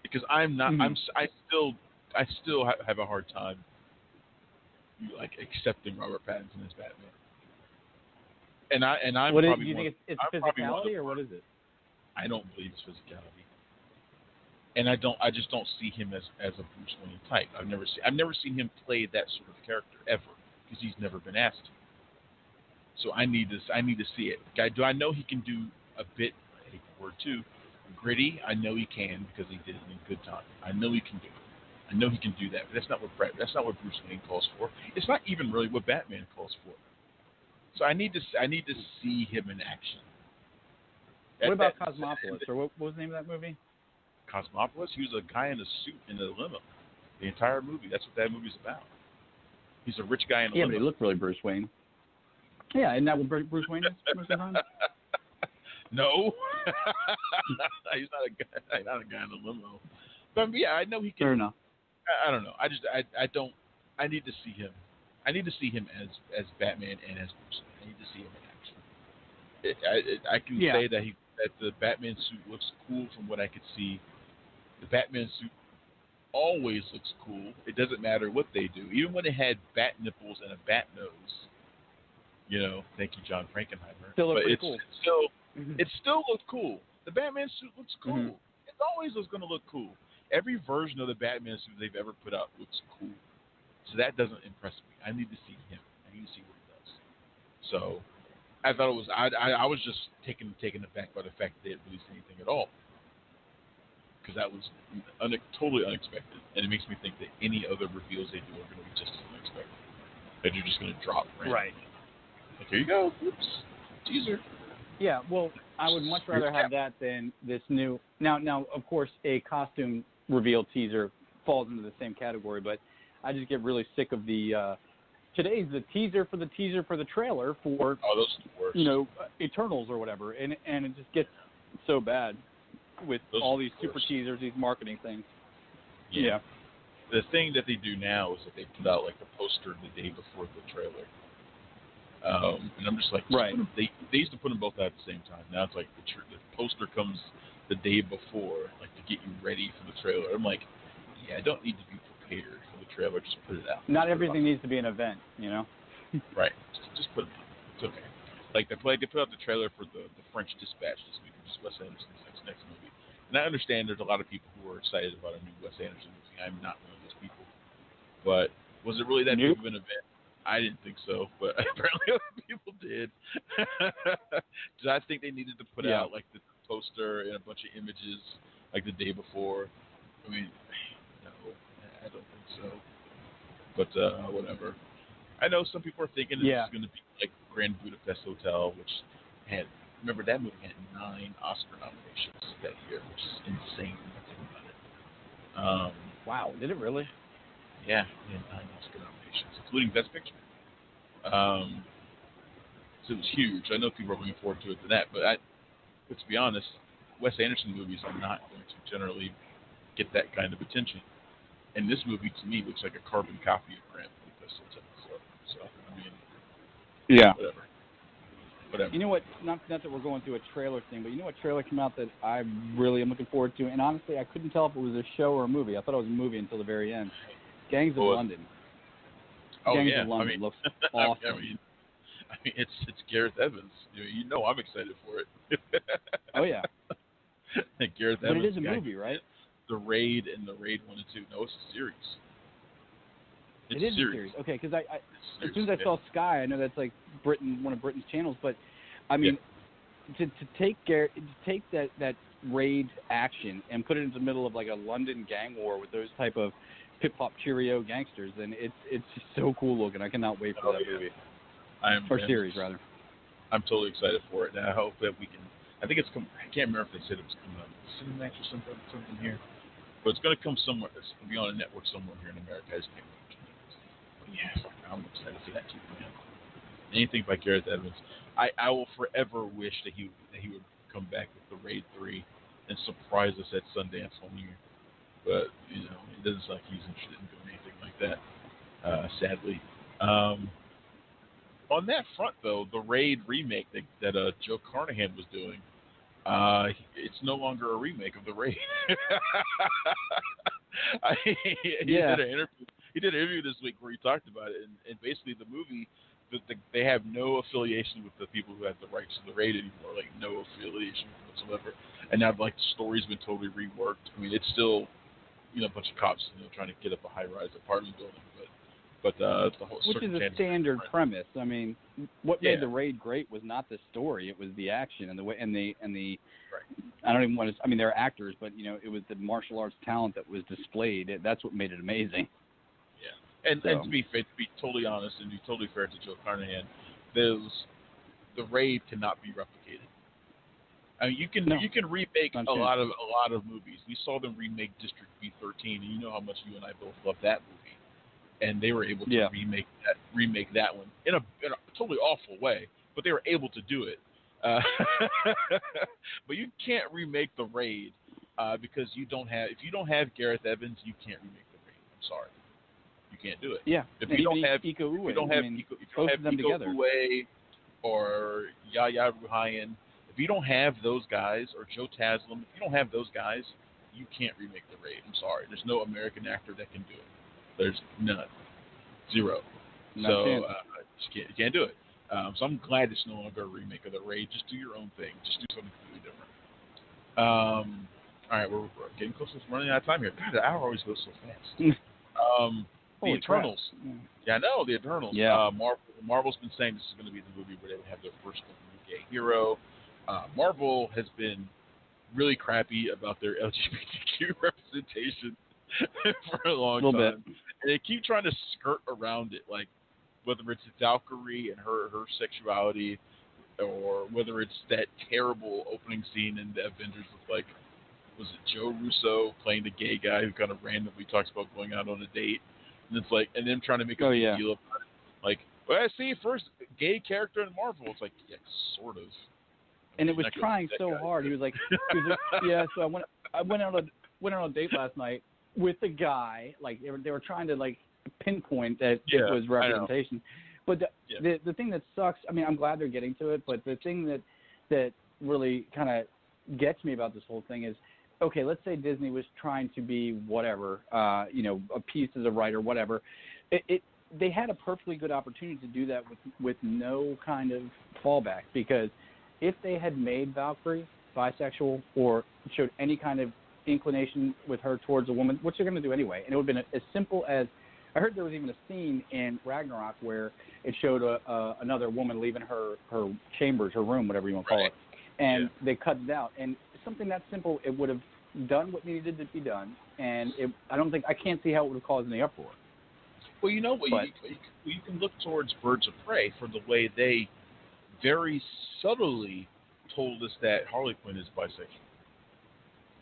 because I'm not. I still have a hard time like accepting Robert Pattinson as Batman. And I'm what probably do you think it's physicality or what is it? I don't believe it's physicality. And I just don't see him as a Bruce Wayne type. I've never seen him play that sort of character ever because he's never been asked to. So I need to see it. Do I know he can do a bit? I hate the word too. Gritty. I know he can because he did it in Good Time. I know he can do it. I know he can do that. But that's not what Bruce Wayne calls for. It's not even really what Batman calls for. So I need to see him in action. What about Cosmopolis? Or what was the name of that movie? Cosmopolis? He was a guy in a suit in a limo. The entire movie. That's what that movie's about. He's a rich guy in a limo. Yeah, but he looked really Bruce Wayne. Yeah, isn't that what Bruce Wayne is most of the time? No. He's not a guy in a limo. But yeah, I know he can. Fair enough. I don't know. I need to see him. I need to see him as Batman and as Bruce Wayne. I need to see him in action. I can say that the Batman suit looks cool from what I could see. The Batman suit always looks cool. It doesn't matter what they do. Even when it had bat nipples and a bat nose. You know, thank you, John Frankenheimer. It still looked cool. The Batman suit looks cool. Mm-hmm. It always was going to look cool. Every version of the Batman suit they've ever put out looks cool. So that doesn't impress me. I need to see him. I need to see what he does. So I thought it was. I was just taken aback by the fact that they didn't release anything at all, because that was totally unexpected, and it makes me think that any other reveals they do are going to be just as unexpected. That you're just going to drop randomly. Right. Like, here you go. Oops. Teaser. Yeah. Well, I would much rather have that than this new. Now, of course, a costume reveal teaser falls into the same category, but I just get really sick of the. Today's the teaser for the trailer for those are the worst. Eternals or whatever, and it just gets so bad with those all these super teasers, these marketing things. Yeah. The thing that they do now is that they put out like the poster the day before the trailer, and I'm just like, right. They used to put them both out at the same time. Now it's like the poster comes the day before, like to get you ready for the trailer. I'm like, I don't need to be prepared for the trailer. Just put it out. Not everything needs to be an event, you know. Right. Just put it out. It's okay. Like they put out the trailer for the French Dispatch this week, which is Wes Anderson's next movie. And I understand there's a lot of people who are excited about a new Wes Anderson movie. I'm not one of those people. But was it really that big of an event? I didn't think so, but apparently other people did. Did I think they needed to put out like the poster and a bunch of images like the day before? I mean, no, I don't think so. But whatever. I know some people are thinking it's going to be like Grand Budapest Hotel, which remember that movie had 9 Oscar nominations that year, which is insane to think about it. Wow, did it really? Yeah, it had 9 Oscar nominations, including Best Picture. So it was huge. I know people are looking forward to it to that, but to be honest, Wes Anderson movies are not going to generally get that kind of attention. And this movie, to me, looks like a carbon copy of Grand Budapest Hotel. So I mean, whatever. You know what? Not that we're going through a trailer thing, but you know what trailer came out that I really am looking forward to? And honestly, I couldn't tell if it was a show or a movie. I thought it was a movie until the very end. Gangs of London. Gangs of London looks awesome. I mean, it's Gareth Evans. You know I'm excited for it. Oh yeah. Gareth but Evans. It is a movie, right? The Raid and the Raid 1 and 2. No, it's a series. It is a series. Okay, because as soon as I saw Sky, I know that's like one of Britain's channels. But I mean, to take that Raid action and put it into the middle of like a London gang war with those type of hip hop Cheerio gangsters, then it's just so cool looking. I cannot wait for that movie. Series rather. I'm totally excited for it, and I hope that we can. I think it's. I can't remember if they said it was coming on Cinemax or something here, but it's going to come somewhere. It's going to be on a network somewhere here in America. I just can't remember. But yeah, I'm excited for that too, man. Anything by Gareth Evans. I will forever wish that he would come back with the Raid 3 and surprise us at Sundance one year. but it doesn't sound like he's interested in doing anything like that. Sadly. On that front, though, the Raid remake that Joe Carnahan was doing, it's no longer a remake of the Raid. He did an interview this week where he talked about it, and basically the movie, they have no affiliation with the people who have the rights to the Raid anymore, like no affiliation whatsoever. And now, like, the story's been totally reworked. I mean, it's still, a bunch of cops, trying to get up a high-rise apartment building, but the whole which is a standard premise. I mean, what made the Raid great was not the story; it was the action and the way and the. Right. I don't even want to. I mean, they're actors, but it was the martial arts talent that was displayed. That's what made it amazing. Yeah, and to be totally honest and be totally fair to Joe Carnahan, the Raid cannot be replicated. I mean, you can remake a lot of movies. We saw them remake District B13, and you know how much you and I both love that movie. And they were able to remake that one in a totally awful way, but they were able to do it. But you can't remake the Raid because if you don't have Gareth Evans, you can't remake the Raid. I'm sorry, you can't do it. Yeah, if you don't have Iko Uwais or Yahya Ruhian, if you don't have those guys, or Joe Taslim, if you don't have those guys, you can't remake the Raid. I'm sorry, there's no American actor that can do it. There's none. Zero. So you can't do it. So I'm glad it's no longer a remake of the Raid. Just do your own thing. Just do something completely different. All right, we're getting close to running out of time here. God, the hour always goes so fast. The Eternals. Yeah, I know, the Eternals. Yeah. Marvel's been saying this is going to be the movie where they would have their first gay hero. Marvel has been really crappy about their LGBTQ representation for a long time. And they keep trying to skirt around it, like whether it's Valkyrie and her sexuality, or whether it's that terrible opening scene in the Avengers with, like, was it Joe Russo playing the gay guy who kind of randomly talks about going out on a date, and it's like, and them trying to make a big deal about it. Like, well, I see first gay character in Marvel. It's like, yeah, sort of. And it was trying so hard. He was like, yeah. So I went on a date last night with a guy. Like they were trying to like pinpoint that it was representation. But the thing that sucks. I mean, I'm glad they're getting to it. But the thing that really kind of gets me about this whole thing is, okay, let's say Disney was trying to be whatever, appease to the right or whatever. They had a perfectly good opportunity to do that with no kind of fallback, because if they had made Valkyrie bisexual or showed any kind of inclination with her towards a woman, which they're going to do anyway, and it would have been as simple as, I heard there was even a scene in Ragnarok where it showed another woman leaving her chambers, her room, whatever you want to call it, and they cut it out. And something that simple, it would have done what needed to be done, and I can't see how it would have caused any uproar. Well, you know what? You can look towards Birds of Prey for the way they very subtly told us that Harley Quinn is bisexual.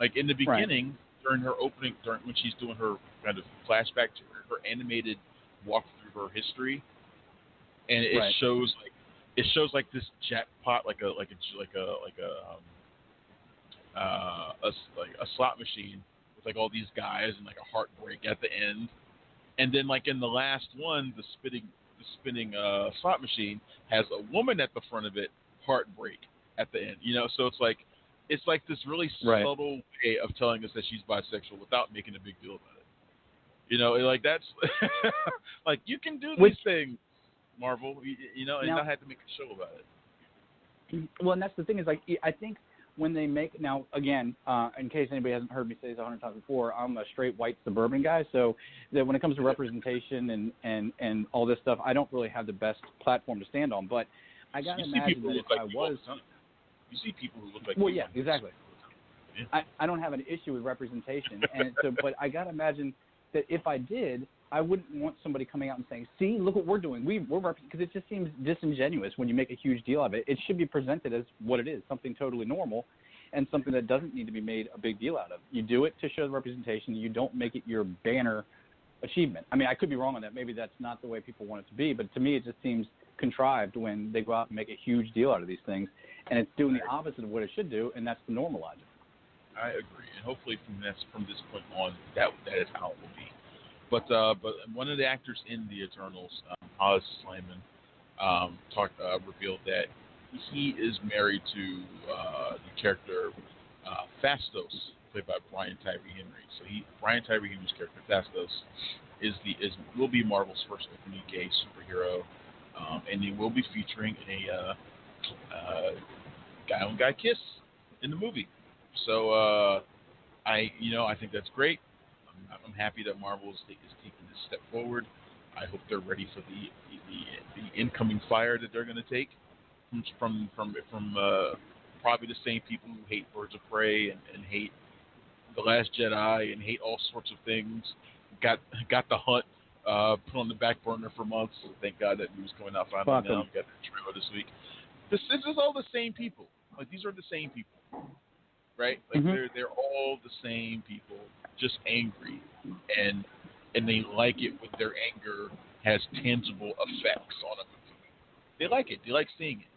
Like in the beginning, during her opening, when she's doing her kind of flashback to her animated walk through her history, and it shows like this jackpot, like a slot machine with like all these guys and like a heartbreak at the end. And then, like in the last one, the spinning slot machine has a woman at the front of it, heartbreak at the end. So it's like this really subtle way of telling us that she's bisexual without making a big deal about it. Like that's like you can do these things, Marvel. And not have to make a show about it. Well, and that's the thing is, like, I think when they make, now again, in case anybody hasn't heard me say this 100 times before, I'm a straight white suburban guy, so that when it comes to representation and all this stuff, I don't really have the best platform to stand on. But I gotta imagine that if I was, you see people who look like, well, yeah, exactly. Yeah. I don't have an issue with representation, and so, but I gotta imagine that if I did, I wouldn't want somebody coming out and saying, "See, look what we're doing. We're because it just seems disingenuous when you make a huge deal of it. It should be presented as what it is, something totally normal, and something that doesn't need to be made a big deal out of. You do it to show the representation. You don't make it your banner achievement. I mean, I could be wrong on that. Maybe that's not the way people want it to be, but to me, it just seems contrived when they go out and make a huge deal out of these things, and it's doing the opposite of what it should do, and that's to normalize it. I agree, and hopefully from this point on, that is how it will be. But one of the actors in the Eternals, Hollis Slayman, revealed that he is married to the character Phastos, played by Brian Tyree Henry. So Brian Tyree Henry's character Phastos will be Marvel's first openly gay superhero, and he will be featuring a guy-on-guy kiss in the movie. So I think that's great. I'm happy that Marvel is taking this step forward. I hope they're ready for the incoming fire that they're going to take from probably the same people who hate Birds of Prey and hate The Last Jedi and hate all sorts of things. Got The Hunt put on the back burner for months. Thank God that news coming out finally now. Got the trailer this week. This is all the same people. Like, these are the same people, right? Like they're all the same people, just angry, and they like it when their anger has tangible effects on a movie. They like it. They like seeing it.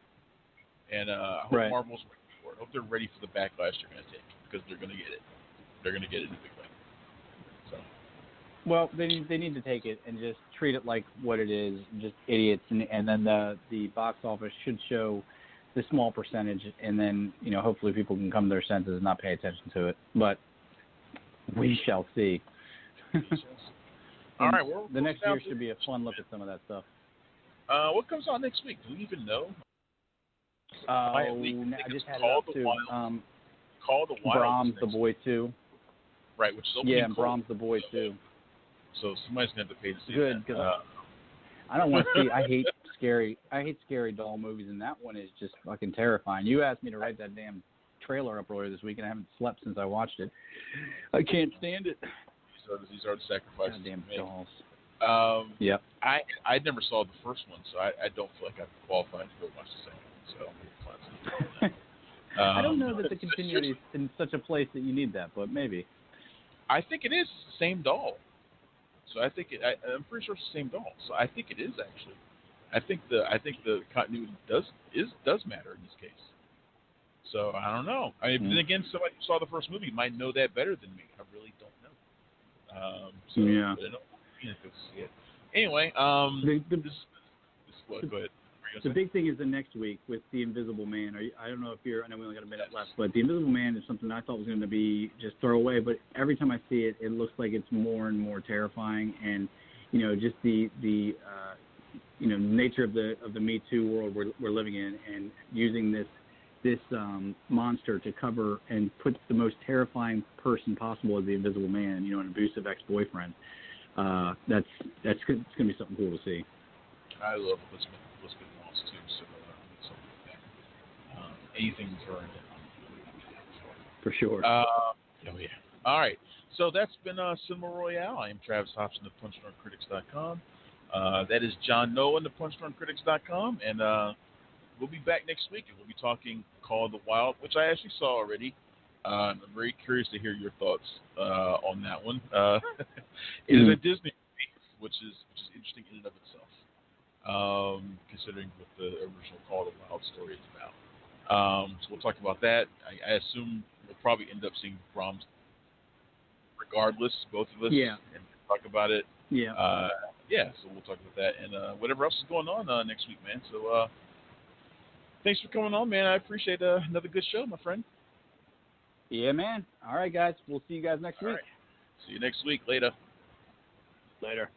And I hope Marvel's ready for it. I hope they're ready for the backlash they're going to take, because they're going to get it. They're going to get it in a big way. So. Well, they need to take it and just treat it like what it is, just idiots, and then the box office should show the small percentage, and then hopefully people can come to their senses and not pay attention to it. But we shall see. All right, the next year should be a fun look at some of that stuff. What comes out next week? Do we even know? I just had it up to Call the Wild. Brahms the Boy 2. Right, which is opening. Yeah, and Brahms the Boy 2. So somebody's gonna have to pay to see Good, because I don't want to see. I hate scary doll movies, and that one is just fucking terrifying. You asked me to write that damn trailer up earlier this week, and I haven't slept since I watched it. I can't stand it. These are the sacrifices. Goddamn dolls. Yep. I never saw the first one, so I don't feel like I'm qualified to go watch the second one. So I don't know that the continuity is in such a place that you need that, but maybe. I think it is the same doll. So I'm pretty sure it's the same doll. So I think it is actually. I think the continuity does matter in this case. So I don't know. I mean, then again, somebody who saw the first movie might know that better than me. I really don't know. Yeah. I don't know. Anyway, go ahead. The big thing is the next week with The Invisible Man. I don't know if I know we only got a minute left, but The Invisible Man is something I thought was going to be just throwaway, but every time I see it, it looks like it's more and more terrifying, and just the nature of the Me Too world we're living in, and using this monster to cover and put the most terrifying person possible as the Invisible Man, an abusive ex-boyfriend. That's going to be something cool to see. I love Elizabeth Moss too, so anything for her. For sure. Yeah. All right. So that's been Cinema Royale. I am Travis Hopson of PunchdrunkCritics.com. That is John Nolan of PunchdrunkCritics.com, and we'll be back next week, and we'll be talking Call of the Wild, which I actually saw already. I'm very curious to hear your thoughts on that one. It is a Disney movie, which is interesting in and of itself, considering what the original Call of the Wild story is about. So we'll talk about that. I assume we'll probably end up seeing Brahms regardless, both of us, and talk about it. Yeah. So we'll talk about that and whatever else is going on next week, man. So thanks for coming on, man. I appreciate another good show, my friend. Yeah, man. All right, guys. We'll see you guys next week. Right. See you next week. Later. Later.